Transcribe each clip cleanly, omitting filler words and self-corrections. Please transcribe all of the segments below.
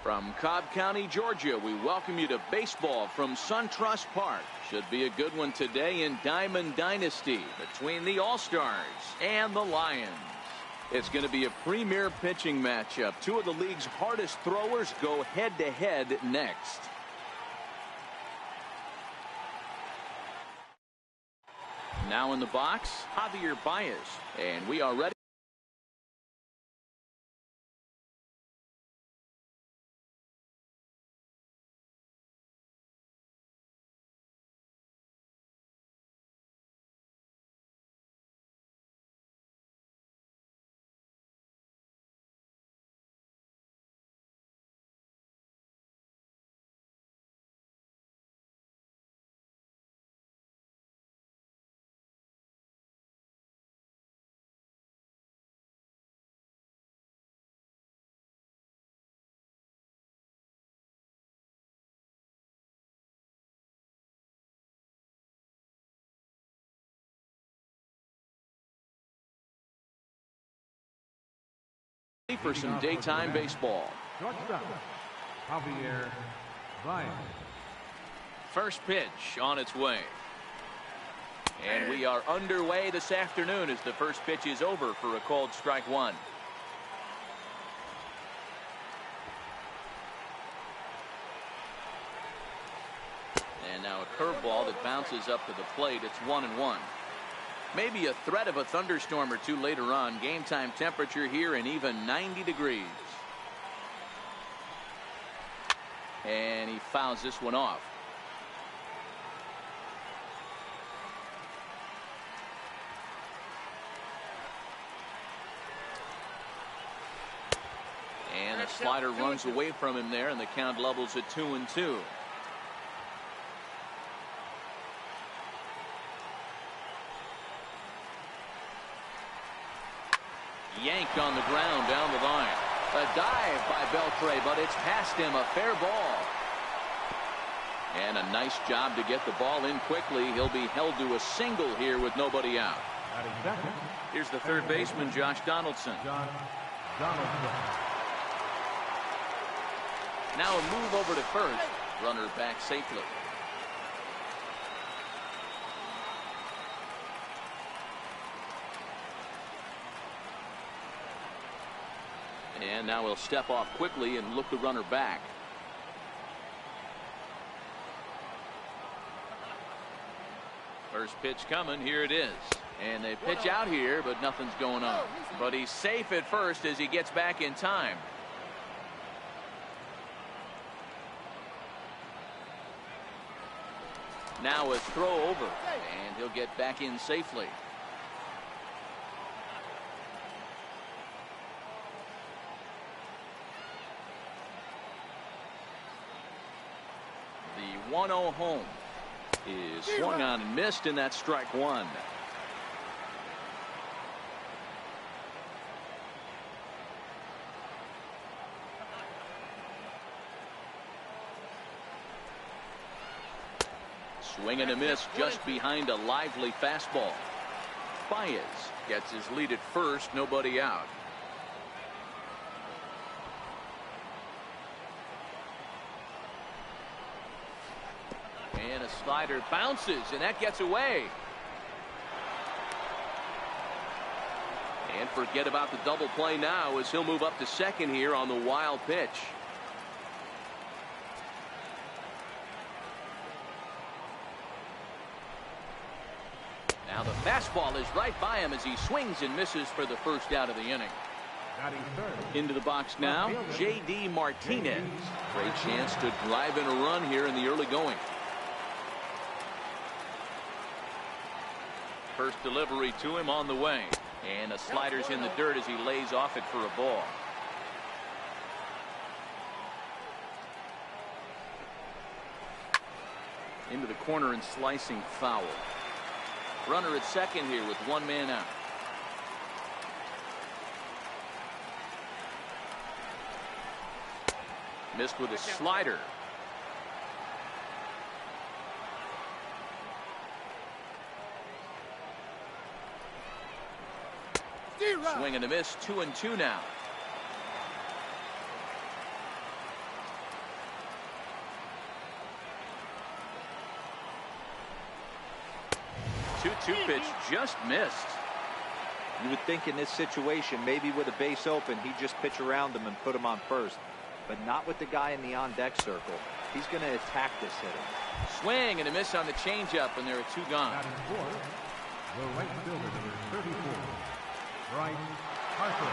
From Cobb County, Georgia, we welcome you to baseball from SunTrust Park. Should be a good one today in Diamond Dynasty between the All-Stars and the Lions. It's going to be a premier pitching matchup. Two of the league's hardest throwers go head-to-head next. Now in the box, Javier Baez, and we are ready. For some daytime baseball. Javier Baez. First pitch on its way. And we are underway this afternoon as the first pitch is over for a called strike one. And now a curveball that bounces up to the plate. It's 1-1. Maybe a threat of a thunderstorm or two later on. Game time temperature here and even 90 degrees. And he fouls this one off. And a slider runs away from him there, and the count levels at 2-2. Yanked on the ground down the line. A dive by Beltre, but it's past him. A fair ball. And a nice job to get the ball in quickly. He'll be held to a single here with nobody out. Here's the third baseman, Josh Donaldson. Now a move over to first. Runner back safely. And now he'll step off quickly and look the runner back. First pitch coming. Here it is. And they pitch out here, but nothing's going on. But he's safe at first as he gets back in time. Now a throw over, and he'll get back in safely. The 1-0 home is swung on and missed, and that's strike one. Swing and a miss just behind a lively fastball. Baez gets his lead at first, nobody out. And a slider bounces, and that gets away. And forget about the double play now as he'll move up to second here on the wild pitch. Now the fastball is right by him as he swings and misses for the first out of the inning. Into the box now, J.D. Martinez. Great chance to drive in a run here in the early going. First delivery to him on the way. And a slider's in the dirt as he lays off it for a ball. Into the corner and slicing foul. Runner at second here with one man out. Missed with a slider. Swing and a miss, 2-2 now. 2-2 pitch just missed. You would think in this situation, maybe with a base open, he'd just pitch around him and put him on first. But not with the guy in the on-deck circle. He's going to attack this hitter. Swing and a miss on the changeup, and there are 2 gone. The right fielder, number 34, Bryce Harper.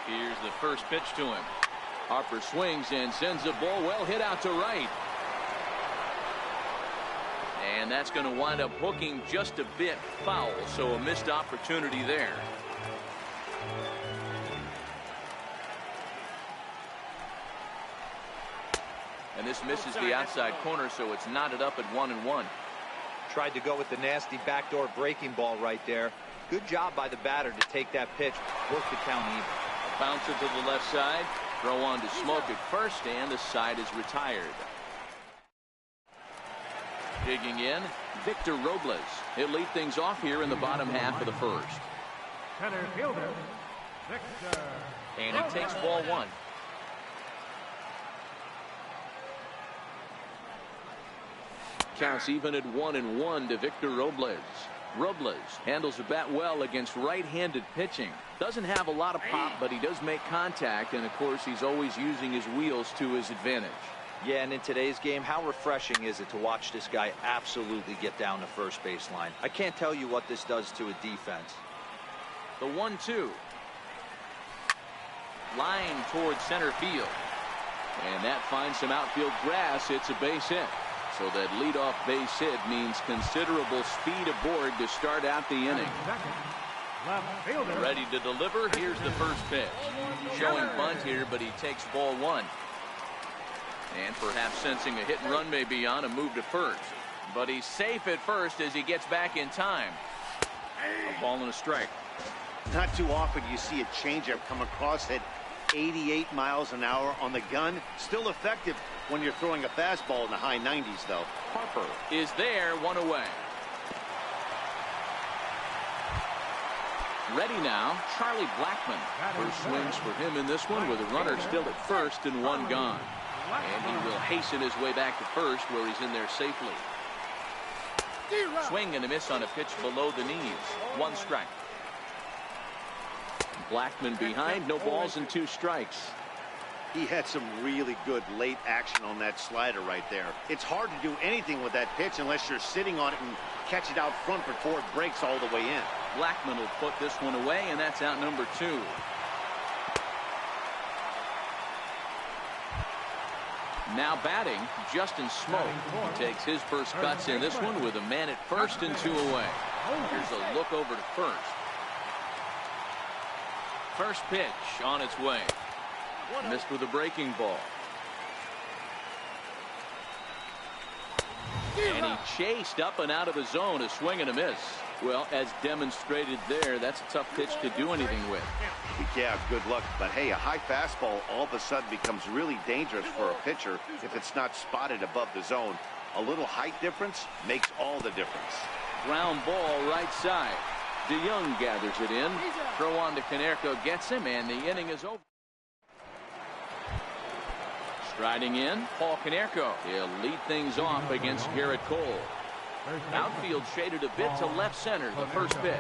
Here's the first pitch to him. Harper swings and sends a ball well hit out to right. And that's going to wind up hooking just a bit foul, so a missed opportunity there. And this misses the outside corner, so it's knotted up at 1-1. Tried to go with the nasty backdoor breaking ball right there. Good job by the batter to take that pitch, work the count even. A bouncer to the left side. Throw on to Smoke at first, and the side is retired. Digging in, Victor Robles. He'll lead things off here in the bottom half of the first. Center fielder, Victor. And he takes ball 1. Counts even at 1-1 to Victor Robles. Robles handles the bat well against right-handed pitching. Doesn't have a lot of pop, but he does make contact, and of course he's always using his wheels to his advantage. Yeah, and in today's game, how refreshing is it to watch this guy absolutely get down the first baseline? I can't tell you what this does to a defense. The 1-2. Line towards center field. And that finds some outfield grass. It's a base hit. So that leadoff base hit means considerable speed aboard to start out the inning. Ready to deliver. Here's the first pitch. Showing bunt here, but he takes ball 1. And perhaps sensing a hit and run may be on, a move to first. But he's safe at first as he gets back in time. A ball and a strike. Not too often you see a changeup come across at 88 miles an hour on the gun. Still effective when you're throwing a fastball in the high 90s, though. Harper is there, 1 away. Ready now, Charlie Blackmon. First swings for him in this one with a runner still at first and 1 gone. And he will hasten his way back to first where he's in there safely. Swing and a miss on a pitch below the knees. 1 strike. Blackmon behind, no balls and 2 strikes. He had some really good late action on that slider right there. It's hard to do anything with that pitch unless you're sitting on it and catch it out front before it breaks all the way in. Blackmon will put this one away, and that's out number 2. Now batting, Justin Smoke. He takes his first cuts in this one with a man at first and 2 away. Here's a look over to first. First pitch on its way. Missed with a breaking ball. And he chased up and out of the zone, a swing and a miss. Well, as demonstrated there, that's a tough pitch to do anything with. Yeah, good luck. But hey, a high fastball all of a sudden becomes really dangerous for a pitcher if it's not spotted above the zone. A little height difference makes all the difference. Ground ball right side. DeYoung gathers it in. Throw on to Konerko, gets him, and the inning is over. Striding in, Paul Konerko. He'll lead things off against Garrett Cole. Outfield shaded a bit to left center, the first pitch.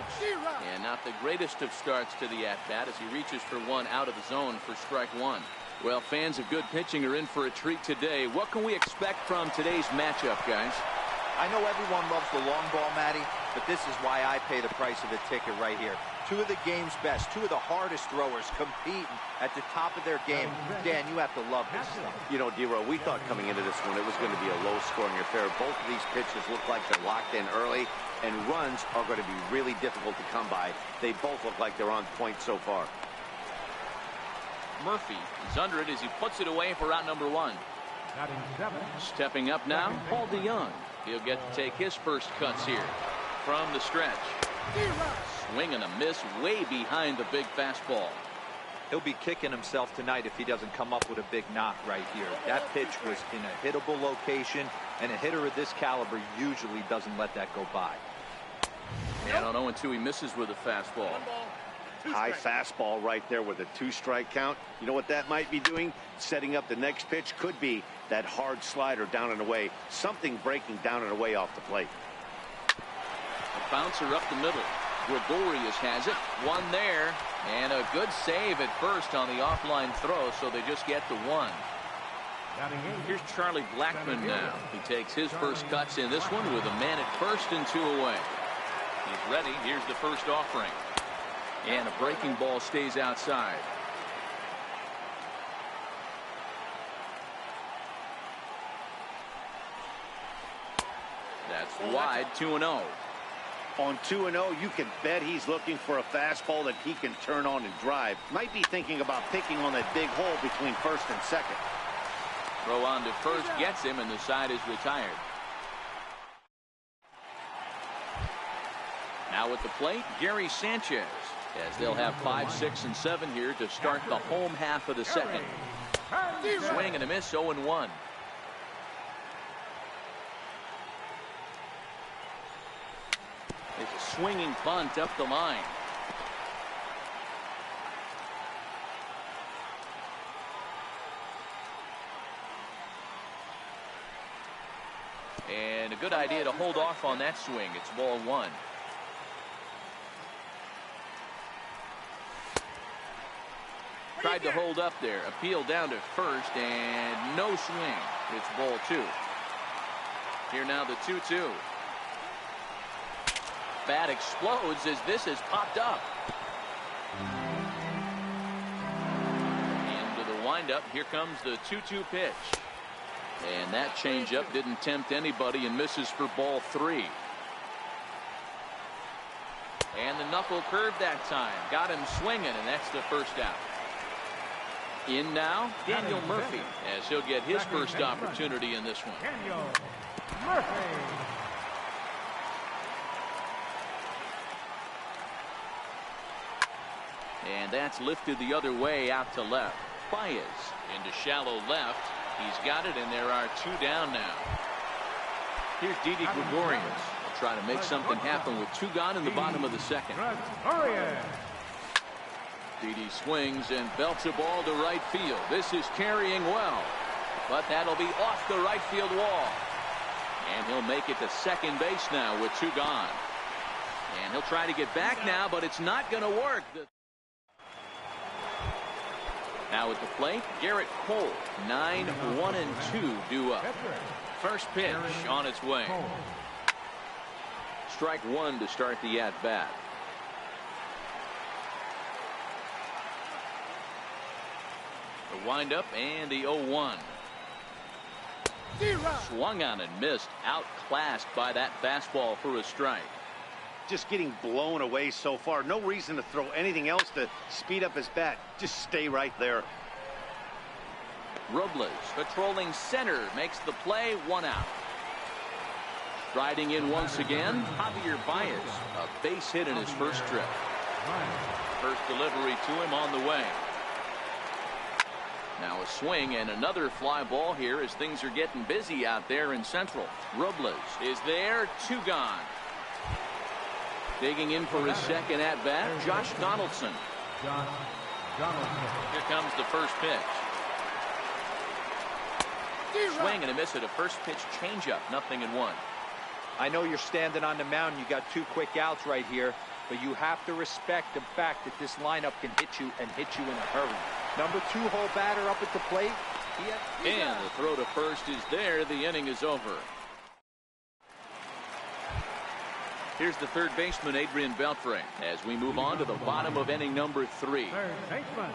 And not the greatest of starts to the at-bat as he reaches for one out of the zone for strike 1. Well, fans of good pitching are in for a treat today. What can we expect from today's matchup, guys? I know everyone loves the long ball, Matty, but this is why I pay the price of a ticket right here. 2 of the game's best, 2 of the hardest throwers competing at the top of their game. Dan, you have to love this stuff. You know, D-Row, we thought coming into this one it was going to be a low-scoring affair. Both of these pitches look like they're locked in early, and runs are going to be really difficult to come by. They both look like they're on point so far. Murphy is under it as he puts it away for out number 1. Stepping up now, Paul DeYoung. He'll get to take his first cuts here from the stretch. Swing and a miss way behind the big fastball. He'll be kicking himself tonight if he doesn't come up with a big knock right here. That pitch was in a hittable location, and a hitter of this caliber usually doesn't let that go by. And on 0-2, he misses with a fastball. High fastball right there with a 2-strike count. You know what that might be doing? Setting up the next pitch. Could be That hard slider down and away. Something breaking down and away off the plate. A bouncer up the middle. Gregorius has it. One there. And a good save at first on the offline throw, so they just get the one. Here's Charlie Blackmon now. He takes his first cuts in this one with a man at first and 2 away. He's ready. Here's the first offering. And a breaking ball stays outside. That's wide, 2-0. On 2-0, you can bet he's looking for a fastball that he can turn on and drive. Might be thinking about picking on that big hole between first and second. Throw on to first gets him, and the side is retired. Now at the plate, Gary Sanchez, as they'll have 5, 6, and 7 here to start the home half of the second. Swing and a miss, 0-1. It's a swinging bunt up the line. And a good idea to hold off on that swing. It's ball 1. Tried to hold up there. Appeal down to first and no swing. It's ball 2. Here now the 2-2. Bat explodes as this has popped up. Into the windup. Here comes the 2-2 pitch. And that changeup didn't tempt anybody and misses for ball 3. And the knuckle curve that time. Got him swinging, and that's the first out. In now, Daniel Murphy, as he'll get his first opportunity in this one. Daniel Murphy. And that's lifted the other way out to left. Baez into shallow left. He's got it, and there are 2 down now. Here's Didi Gregorius. He'll try to make something happen with 2 gone in the bottom of the second. Didi swings and belts a ball to right field. This is carrying well, but that'll be off the right field wall. And he'll make it to second base now with 2 gone. And he'll try to get back now, but it's not going to work. Now at the plate, Garrett Cole. 9, 1, and 2 due up. First pitch on its way. Strike 1 to start the at-bat. The windup and the 0-1. Swung on and missed. Outclassed by that fastball for a strike. Just getting blown away so far. No reason to throw anything else to speed up his bat. Just stay right there. Robles patrolling center makes the play. 1 out. Striding in once again, Javier Baez. A base hit in his first trip. First delivery to him on the way. Now a swing and another fly ball here as things are getting busy out there in Central. Robles is there. 2 gone. Digging in for his second at bat, Josh Donaldson. Here comes the first pitch. Swing and a miss at a first pitch changeup. 0-1. I know you're standing on the mound. You got 2 quick outs right here, but you have to respect the fact that this lineup can hit you and hit you in a hurry. Number 2 hole batter up at the plate. And the throw to first is there. The inning is over. Here's the third baseman, Adrian Beltre, as we move on to the bottom of inning number 3. Third baseman.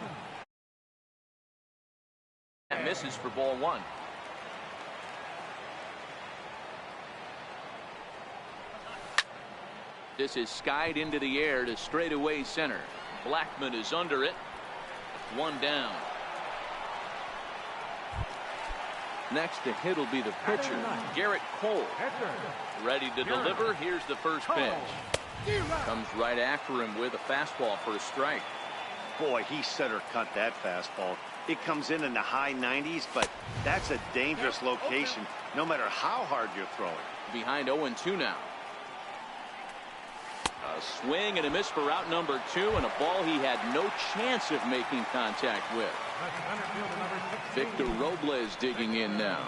That misses for ball 1. This is skied into the air to straightaway center. Blackmon is under it. 1 down. Next to hit will be the pitcher, Garrett Cole. Ready to deliver. Here's the first pitch. Comes right after him with a fastball for a strike. Boy, he center cut that fastball. It comes in the high 90s, but that's a dangerous location no matter how hard you're throwing. Behind 0-2 now. A swing and a miss for out number 2, and a ball he had no chance of making contact with. Victor Robles digging in now.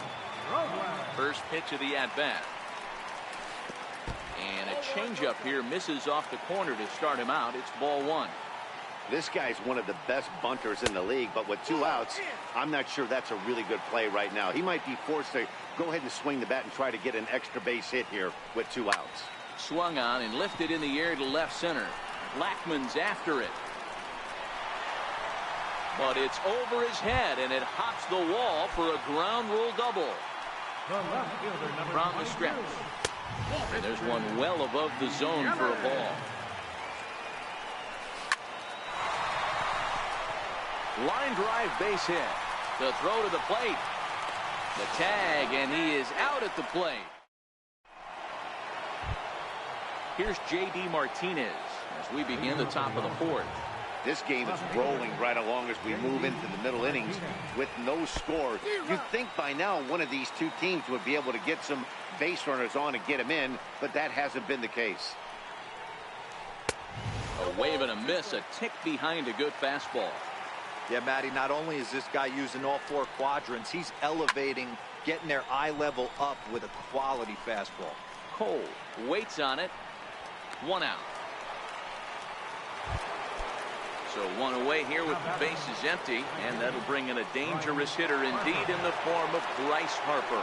First pitch of the at-bat. And a changeup here misses off the corner to start him out. It's ball 1. This guy's one of the best bunters in the league, but with 2 outs, I'm not sure that's a really good play right now. He might be forced to go ahead and swing the bat and try to get an extra base hit here with 2 outs. Swung on and lifted in the air to left center. Blackmon's after it. But it's over his head, and it hops the wall for a ground rule double. From the stretch. And there's one well above the zone for a ball. Line drive base hit. The throw to the plate. The tag, and he is out at the plate. Here's J.D. Martinez as we begin the top of the 4th. This game is rolling right along as we move into the middle innings with no score. You'd think by now one of these 2 teams would be able to get some base runners on and get them in, but that hasn't been the case. A wave and a miss, a tick behind a good fastball. Yeah, Matty, not only is this guy using all 4 quadrants, he's elevating, getting their eye level up with a quality fastball. Cole waits on it. 1 out. So 1 away here with the bases empty, and that'll bring in a dangerous hitter indeed in the form of Bryce Harper.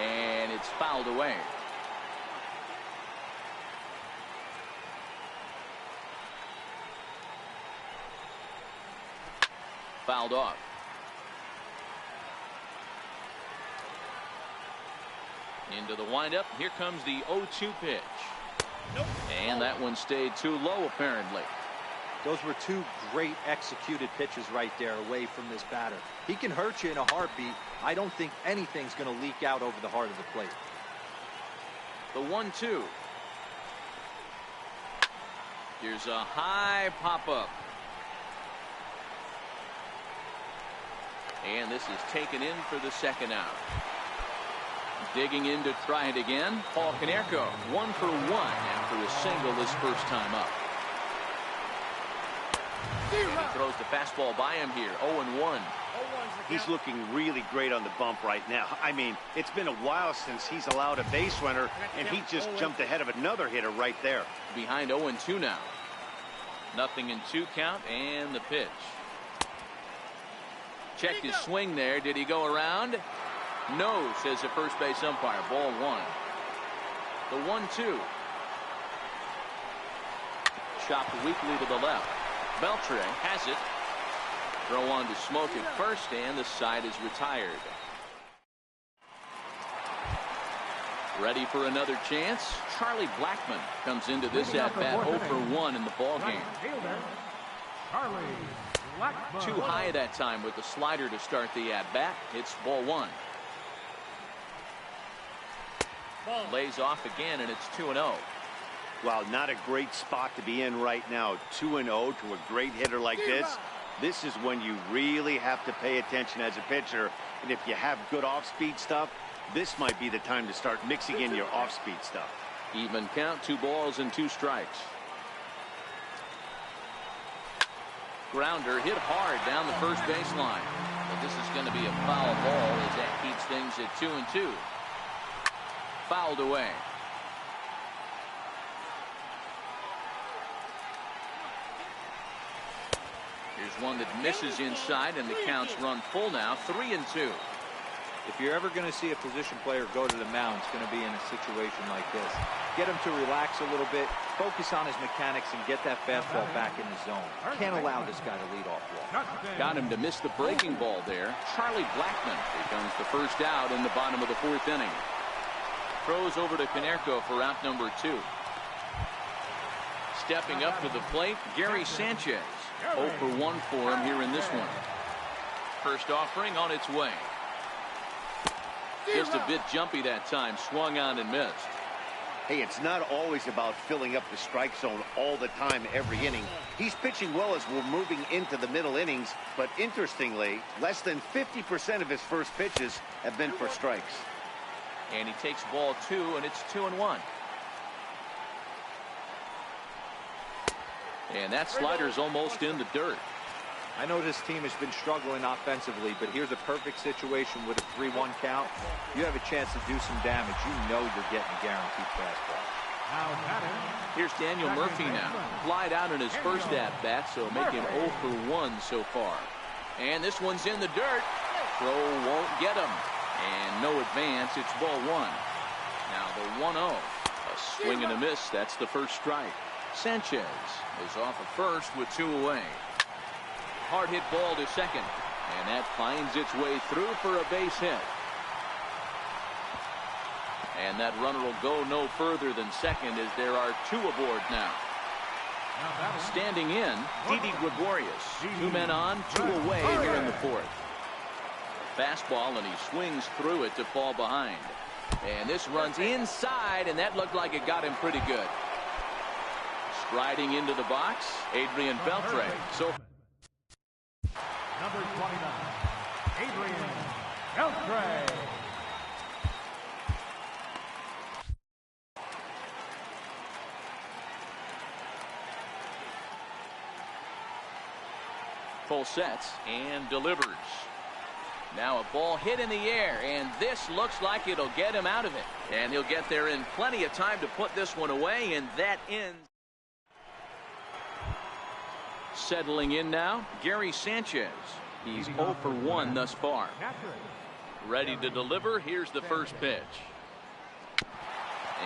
And it's fouled away. Fouled off. Into the windup. Here comes the 0-2 pitch. And that one stayed too low, apparently. Those were 2 great executed pitches right there away from this batter. He can hurt you in a heartbeat. I don't think anything's going to leak out over the heart of the plate. The 1-2. Here's a high pop-up. And this is taken in for the 2nd out. Digging in to try it again, Paul Konerko, 1 for 1 after a single his first time up. And he throws the fastball by him here, 0-1. He's looking really great on the bump right now. I mean, it's been a while since he's allowed a base runner, and he just jumped ahead of another hitter right there. Behind 0-2 now. 0-2 count, and the pitch. Checked his swing there. Did he go around? No, says the first base umpire. Ball 1. The 1-2. Chopped weakly to the left. Beltre has it. Throw on to Smoke at first, and the side is retired. Ready for another chance. Charlie Blackmon comes into this at-bat 0 for 1 in the ballgame. Too high that time with the slider to start the at-bat. It's ball 1. Lays off again, and it's 2-0. Wow, not a great spot to be in right now. 2-0 to a great hitter like this. This is when you really have to pay attention as a pitcher. And if you have good off-speed stuff, this might be the time to start mixing in your off-speed stuff. Even count, 2 balls and 2 strikes. Grounder hit hard down the first baseline. But this is going to be a foul ball as that keeps things at 2-2. Fouled away. Here's one that misses inside, and the count's run full now, 3-2. If you're ever going to see a position player go to the mound, it's going to be in a situation like this. Get him to relax a little bit, focus on his mechanics, and get that fastball back in the zone. Can't allow this guy to lead off walk. Got him to miss the breaking ball there. Charlie Blackmon becomes the first out in the bottom of the 4th inning. Throws over to Konerko for out number 2. Stepping up to the plate, Gary Sanchez. 0 for 1 for him here in this one. First offering on its way. Just a bit jumpy that time. Swung on and missed. Hey, it's not always about filling up the strike zone all the time every inning. He's pitching well as we're moving into the middle innings, but interestingly, less than 50% of his first pitches have been for strikes. And he takes ball 2, and it's 2-1. And that slider's almost in the dirt. I know this team has been struggling offensively, but here's a perfect situation with a 3-1 count. You have a chance to do some damage. You know you're getting a guaranteed fastball. Here's Daniel Murphy now. Flied out in his first at-bat, so making 0 for 1 so far. And this one's in the dirt. Throw won't get him. And no advance. It's ball 1. Now the 1-0. A swing and a miss. That's the first strike. Sanchez is off at first with 2 away. Hard hit ball to second. And that finds its way through for a base hit. And that runner will go no further than second as there are 2 aboard now. Standing in, Didi Gregorius. 2 men on, 2 away here in the 4th. Fastball, and he swings through it to fall behind. And this runs inside, and that looked like it got him pretty good. Striding into the box, Adrian Beltre. So Number 29, Adrian Beltre. Full sets and delivers. Now a ball hit in the air, and this looks like it'll get him out of it. And he'll get there in plenty of time to put this one away, and that ends. Settling in now, Gary Sanchez. He's 0 for 1 thus far. Ready to deliver. Here's the first pitch.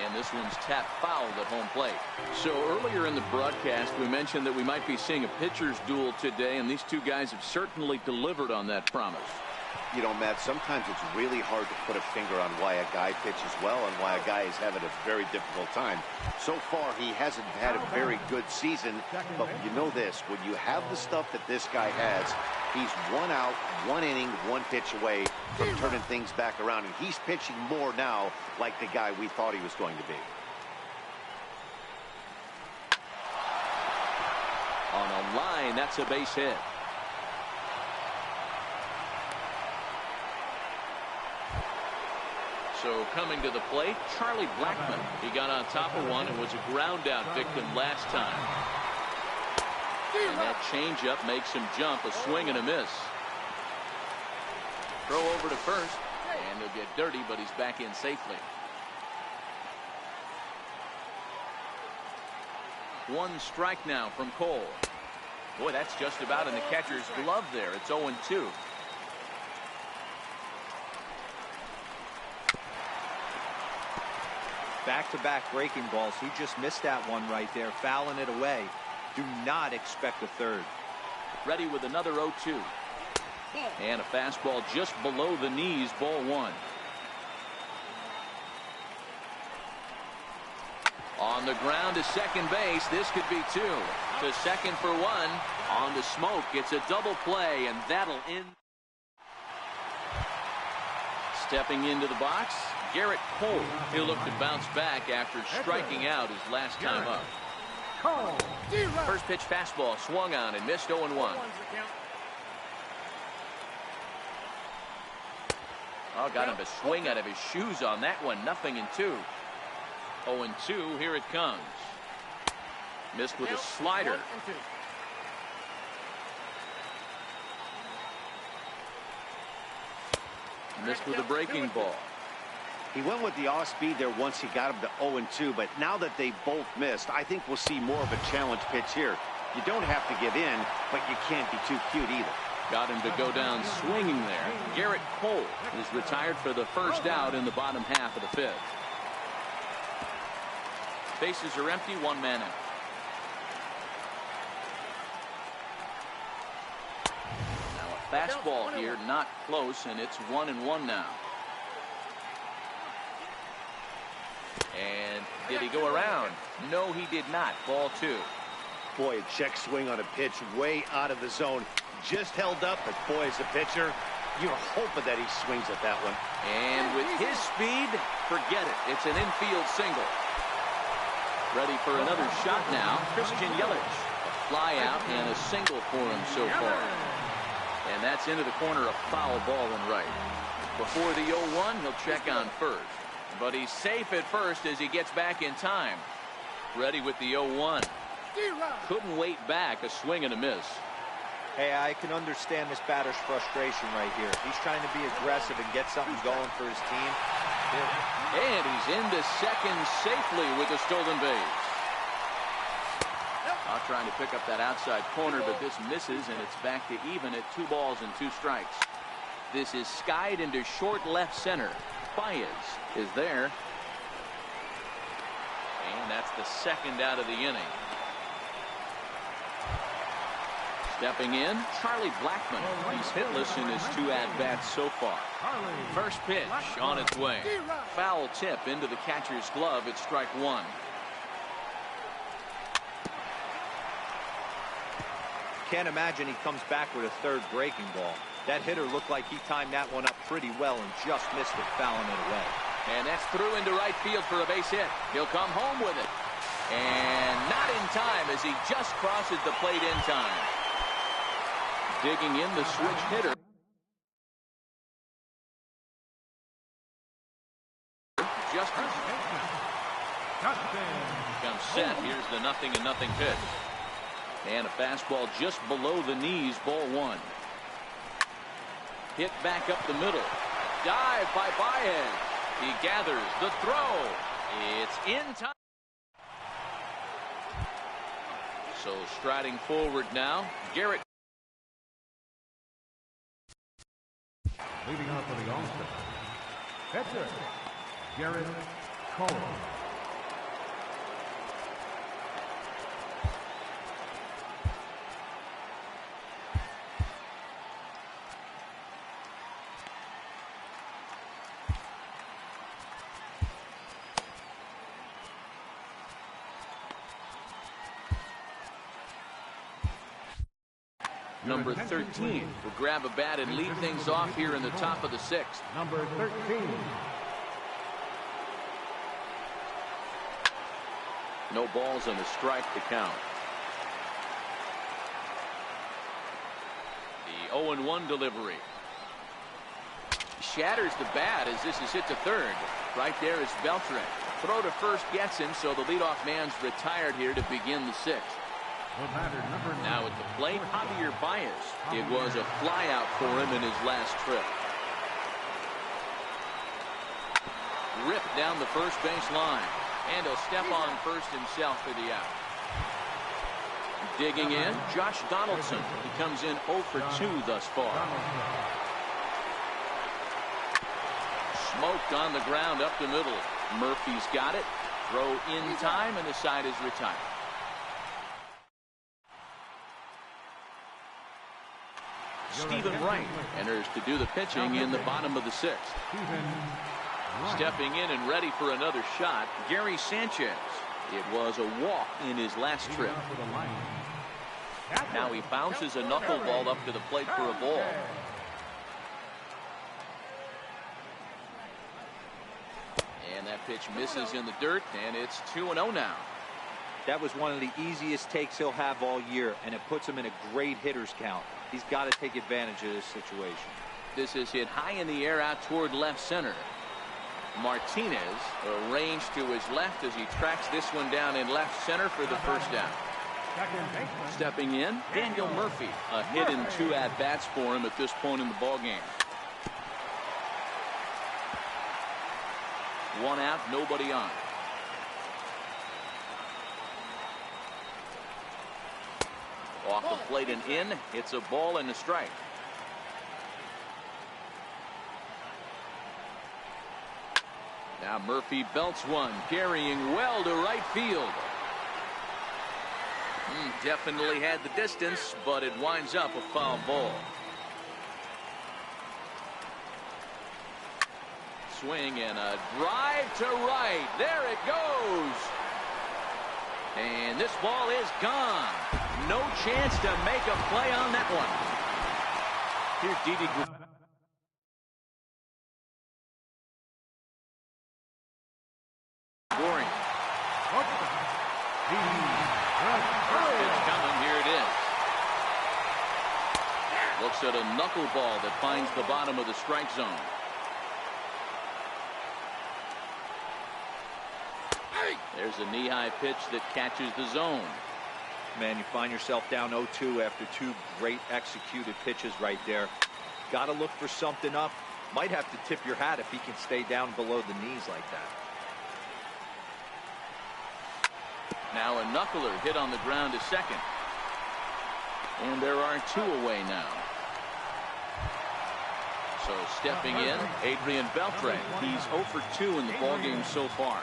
And this one's tapped foul at home plate. So earlier in the broadcast, we mentioned that we might be seeing a pitcher's duel today, and these 2 guys have certainly delivered on that promise. You know, Matt, sometimes it's really hard to put a finger on why a guy pitches well and why a guy is having a very difficult time. So far, he hasn't had a very good season, but you know this, when you have the stuff that this guy has, he's 1 out, 1 inning, 1 pitch away from turning things back around, and he's pitching more now like the guy we thought he was going to be. On a line, that's a base hit. So coming to the plate, Charlie Blackmon. He got on top of one and was a ground out victim last time. And that changeup makes him jump, a swing and a miss. Throw over to first, and he'll get dirty, but he's back in safely. 1 strike now from Cole. Boy, that's just about in the catcher's glove there. It's 0-2. Back-to-back breaking balls. He just missed that one right there, fouling it away. Do not expect a third. Ready with another 0-2. And a fastball just below the knees, ball 1. On the ground to second base. This could be 2. To second for 1. On to Smoke. It's a double play, and that'll end. Stepping into the box, Garrett Cole. He'll look to bounce back after striking out his last time up. First pitch fastball swung on and missed 0-1. Oh, got him to swing out of his shoes on that one. 0-2. 0-2. Here it comes. Missed with a slider. Missed with a breaking ball. He went with the off speed there once he got him to 0-2, but now that they both missed, I think we'll see more of a challenge pitch here. You don't have to give in, but you can't be too cute either. Got him to go down swinging there. Garrett Cole is retired for the first out in the bottom half of the 5th. Bases are empty, 1 man out. Now a fastball here, not close, and it's 1-1 now. And did he go around? No, he did not. Ball 2. Boy, a check swing on a pitch way out of the zone. Just held up, but boy, as a pitcher, you're hoping that he swings at that one. And with his speed, forget it. It's an infield single. Ready for another shot now, Christian Yelich. A fly out and a single for him so far. And that's into the corner, a foul ball and right. Before the 0-1, he'll check on first. But he's safe at first as he gets back in time. Ready with the 0-1. Couldn't wait back. A swing and a miss. Hey, I can understand this batter's frustration right here. He's trying to be aggressive and get something going for his team. And he's into second safely with a stolen base. Now trying to pick up that outside corner, but this misses, and it's back to even at 2 balls and 2 strikes. This is skied into short left center. Baez is there. And that's the second out of the inning. Stepping in, Charlie Blackmon. He's hitless in his 2 at-bats so far. First pitch on its way. Foul tip into the catcher's glove at strike 1. Can't imagine he comes back with a third breaking ball. That hitter looked like he timed that one up pretty well and just missed it, fouling it away. And that's through into right field for a base hit. He'll come home with it. And not in time as he just crosses the plate in time. Digging in the switch hitter. Just comes set. Here's the 0-0 pitch. And a fastball just below the knees, ball 1. Hit back up the middle. Dive by Baez. He gathers the throw. It's in time. So striding forward now, Garrett. Leading off for the All-Star, pitcher, Garrett Cole. Number 13 will grab a bat and lead things off here in the top of the 6th. Number 13. No balls and a strike to count. The 0-1 delivery. Shatters the bat as this is hit to third. Right there is Beltran. Throw to first gets him, so the leadoff man's retired here to begin the 6th. Now at the plate, Javier Baez. It was a flyout for him in his last trip. Ripped down the first base line. And he'll step on first himself for the out. Digging in, Josh Donaldson. He comes in 0 for 2 thus far. Smoked on the ground up the middle. Murphy's got it. Throw in time, and the side is retired. Stephen Wright enters to do the pitching in the bottom of the 6th. Stepping in and ready for another shot, Gary Sanchez. It was a walk in his last trip. Now he bounces a knuckleball up to the plate for a ball. And that pitch misses in the dirt, and it's 2-0 now. That was one of the easiest takes he'll have all year, and it puts him in a great hitter's count. He's got to take advantage of this situation. This is hit high in the air out toward left center. Martinez arranged to his left as he tracks this one down in left center for the first down. Stepping in, Daniel Murphy. A hit in 2 at-bats for him at this point in the ballgame. 1 out, nobody on. Off the plate and in. It's a ball and a strike. Now Murphy belts one, carrying well to right field. Definitely had the distance, but it winds up a foul ball. Swing and a drive to right. There it goes. And this ball is gone. No chance to make a play on that one. Here's Didi Gregorian. It's coming. Here it is. Looks at a knuckleball that finds the bottom of the strike zone. There's a knee-high pitch that catches the zone. Man, you find yourself down 0-2 after two great executed pitches right there. Got to look for something up. Might have to tip your hat if he can stay down below the knees like that. Now a knuckler hit on the ground to second. And there are two away now. So stepping in, Adrian Beltre. He's 0 for 2 in the ballgame so far.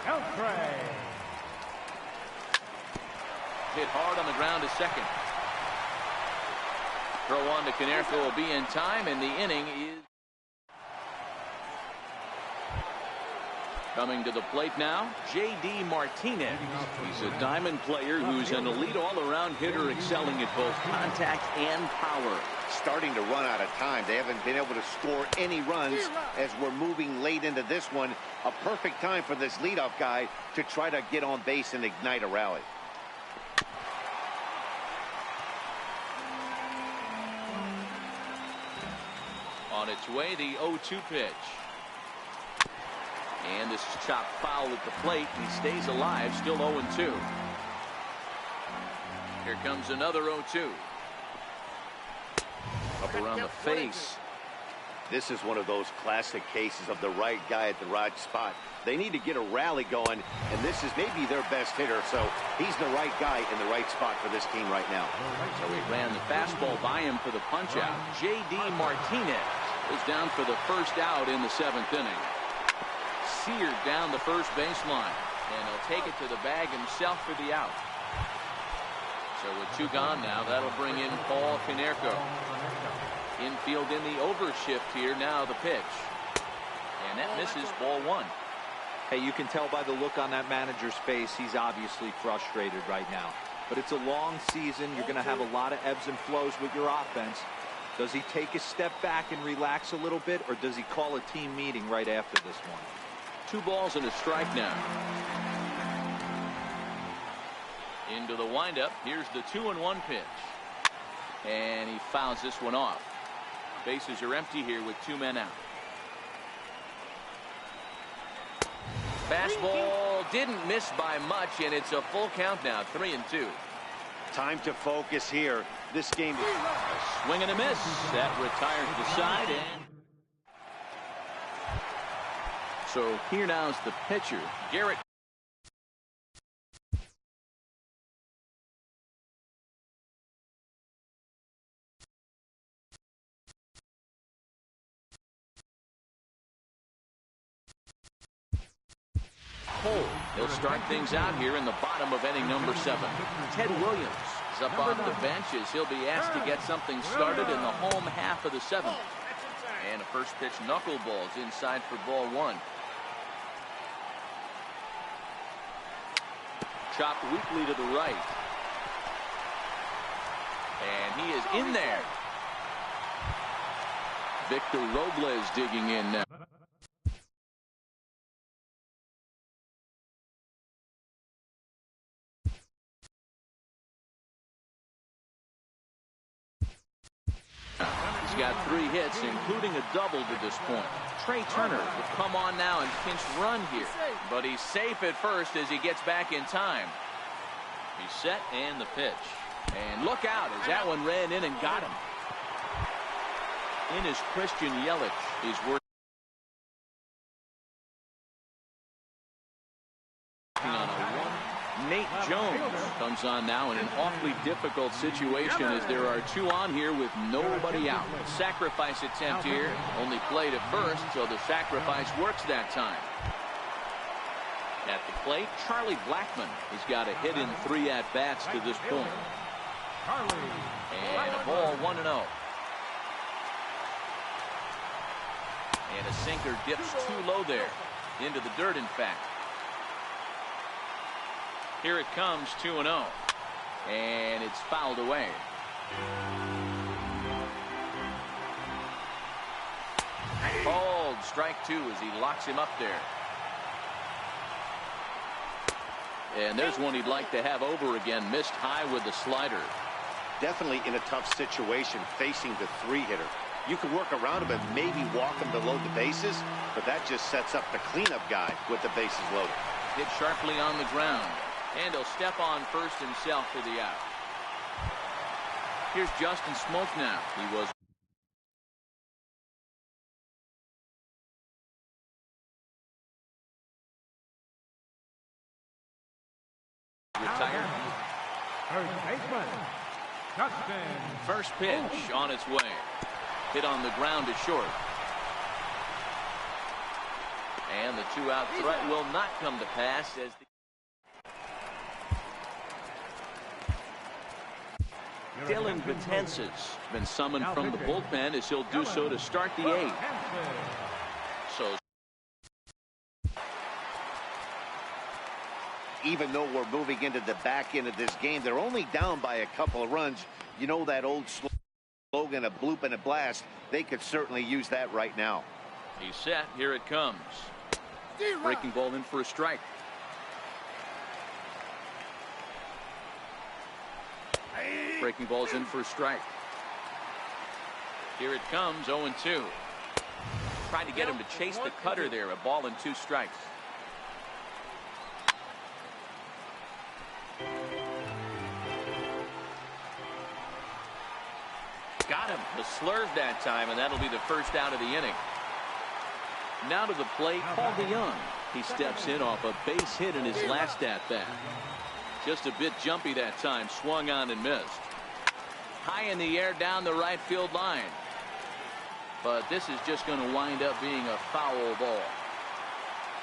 Hit hard on the ground to second. Throw on to Konerko will be in time, and the inning is coming to the plate now. J.D. Martinez. He's a diamond player who's an elite all-around hitter, excelling at both contact and power. Starting to run out of time. They haven't been able to score any runs as we're moving late into this one. A perfect time for this leadoff guy to try to get on base and ignite a rally. On its way, the 0-2 pitch. And this is chopped foul at the plate. He stays alive, still 0-2. Here comes another 0-2. Up around the face. This is one of those classic cases of the right guy at the right spot. They need to get a rally going, and this is maybe their best hitter, so he's the right guy in the right spot for this team right now. So he ran the fastball by him for the punch-out. J.D. Martinez is down for the first out in the 7th inning. Seared down the first baseline, and he'll take it to the bag himself for the out. So with 2 gone now, that'll bring in Paul Konerko. Infield in the overshift here. Now the pitch, and that misses, ball 1. Hey, you can tell by the look on that manager's face, he's obviously frustrated right now. But it's a long season. You're going to have a lot of ebbs and flows with your offense. Does he take a step back and relax a little bit, or does he call a team meeting right after this one? 2 balls and a strike now. Into the windup. Here's the 2-1 pitch. And he fouls this one off. Bases are empty here with 2 men out. Fastball didn't miss by much, and it's a full count now, 3-2. Time to focus here. This game is a swing and a miss. That retires the side. And so here now is the pitcher, Garrett. Cole. He'll start things out here in the bottom of inning number 7. Ted Williams is up on the bench as he'll be asked to get something started in the home half of the 7th. And a first pitch knuckleball is inside for ball 1. Chopped weakly to the right. And he is in there. Victor Robles digging in now. He's got 3 hits, including a double to this point. Trey Turner will come on now and pinch run here, but he's safe at first as he gets back in time. He's set, and the pitch. And look out as that one ran in and got him. In is Christian Yelich. He's working on a one. Nate Jones comes on now in an awfully difficult situation as there are 2 on here with nobody out. Sacrifice attempt here. Only played at first, so the sacrifice works that time. At the plate, Charlie Blackmon. He's got a hit in 3 at-bats to this point. And a ball 1-0. And a sinker dips too low there. Into the dirt, in fact. Here it comes, 2-0. And it's fouled away. Called strike 2 as he locks him up there. And there's one he'd like to have over again. Missed high with the slider. definitely in a tough situation facing the 3-hitter. You can work around him and maybe walk him to load the bases, but that just sets up the cleanup guy with the bases loaded. Hit sharply on the ground, and he'll step on first himself for the out. Here's Justin Smoak now. He was retired. Third baseman, Justin. First pitch on its way. Hit on the ground to short. And the two-out threat will not come to pass as Dylan Betances has been summoned from the bullpen as he'll do so to start the eighth. So even though we're moving into the back end of this game, they're only down by a couple of runs. You know that old slogan, a bloop and a blast. They could certainly use that right now. He's set. Here it comes. Breaking ball in for a strike. Breaking ball's in for a strike. Here it comes, 0-2. Trying to get him to chase the cutter there. A ball and 2 strikes. Got him. The slurve that time, and that'll be the first out of the inning. Now to the plate, Paul DeJong. He steps in off a base hit in his last at-bat. Just a bit jumpy that time. Swung on and missed. High in the air down the right field line. But this is just going to wind up being a foul ball.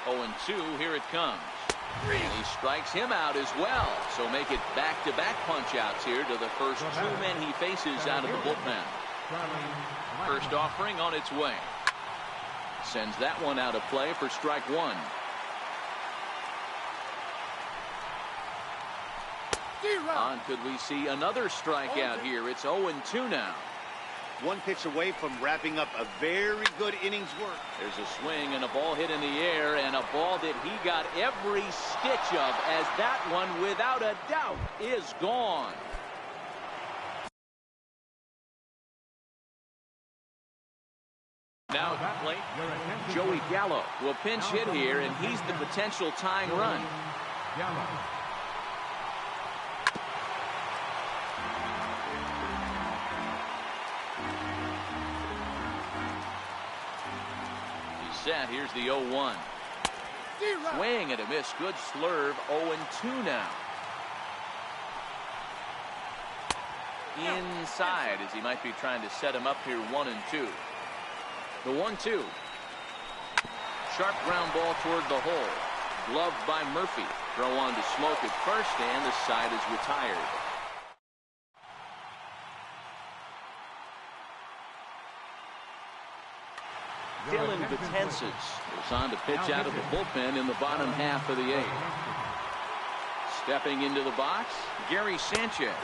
0-2. Here it comes. And he strikes him out as well. So make it back-to-back punch-outs here to the first 2 men he faces out of the bullpen. First offering on its way. Sends that one out of play for strike 1. On could we see another strikeout here? It's 0-2 now. One pitch away from wrapping up a very good innings work. There's a swing and a ball hit in the air, and a ball that he got every stitch of, as that one, without a doubt, is gone. Now at the plate, Joey Gallo will pinch hit here, and he's the potential tying run. Set. Here's the 0-1. Swing and a miss. Good slurve. 0-2 now. Inside as he might be trying to set him up here. 1-2. The 1-2. Sharp ground ball toward the hole. Gloved by Murphy. Throw on to Smoak at first, and the side is retired. Dylan Betances is on to pitch out of the bullpen in the bottom half of the 8th. Stepping into the box, Gary Sanchez.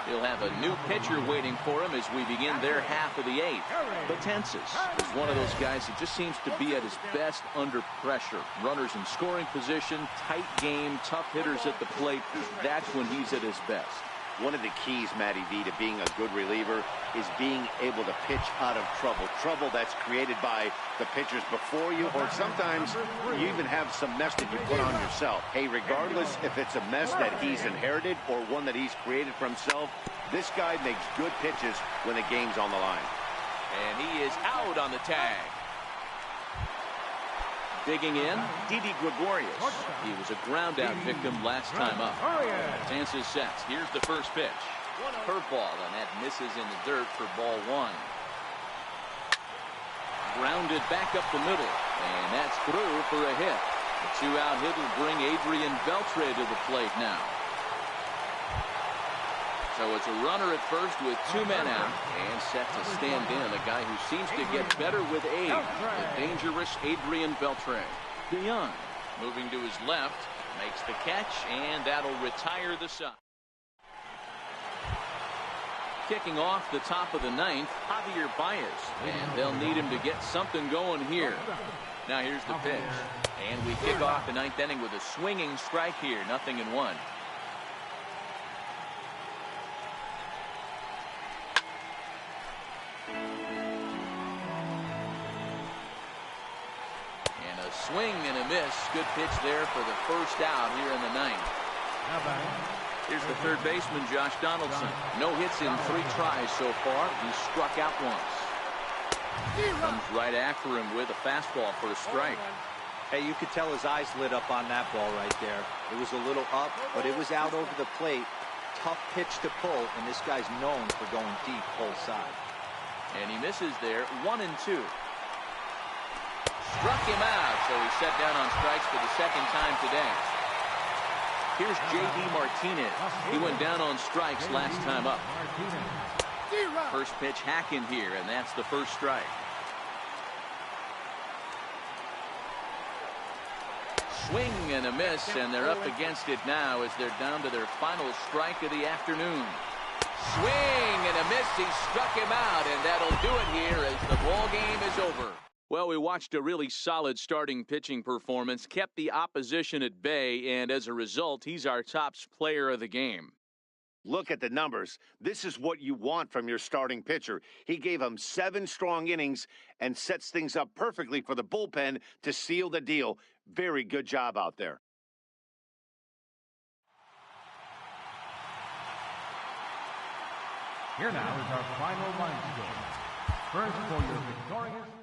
He'll have a new pitcher waiting for him as we begin their half of the 8th. Betances is one of those guys that just seems to be at his best under pressure. Runners in scoring position, tight game, tough hitters at the plate. That's when he's at his best. One of the keys, Matty V, to being a good reliever is being able to pitch out of trouble. Trouble that's created by the pitchers before you, or sometimes you even have some mess that you put on yourself. Hey, regardless if it's a mess that he's inherited or one that he's created for himself, this guy makes good pitches when the game's on the line. And he is out on the tag. Digging in, Didi Gregorius. He was a ground-out victim last time up. Betances sets. Here's the first pitch. Curveball, and that misses in the dirt for ball 1. Grounded back up the middle, and that's through for a hit. The 2-out hit will bring Adrian Beltre to the plate now. So it's a runner at first with 2 men out, and set to stand in, a guy who seems to get better with age, the dangerous Adrian Beltre. DeJong moving to his left, makes the catch, and that'll retire the side. Kicking off the top of the 9th, Javier Baez, and they'll need him to get something going here. Now here's the pitch, and we kick off the 9th inning with a swinging strike here, 0-1. Swing and a miss. Good pitch there for the first out here in the 9th. Here's the third baseman, Josh Donaldson. No hits in 3 tries so far. He struck out once. Comes right after him with a fastball for a strike. Hey, you could tell his eyes lit up on that ball right there. It was a little up, but it was out over the plate. Tough pitch to pull, and this guy's known for going deep pull side. And he misses there, 1-2. Struck him out, so he's set down on strikes for the second time today. Here's J.D. Martinez. He went down on strikes last time up. First pitch hacking here, and that's the first strike. Swing and a miss, and they're up against it now as they're down to their final strike of the afternoon. Swing and a miss. He struck him out, and that'll do it here as the ball game is over. Well, we watched a really solid starting pitching performance, kept the opposition at bay, and as a result, he's our top player of the game. Look at the numbers. This is what you want from your starting pitcher. He gave him 7 strong innings and sets things up perfectly for the bullpen to seal the deal. Very good job out there. Here now is our final line score. First for your victorious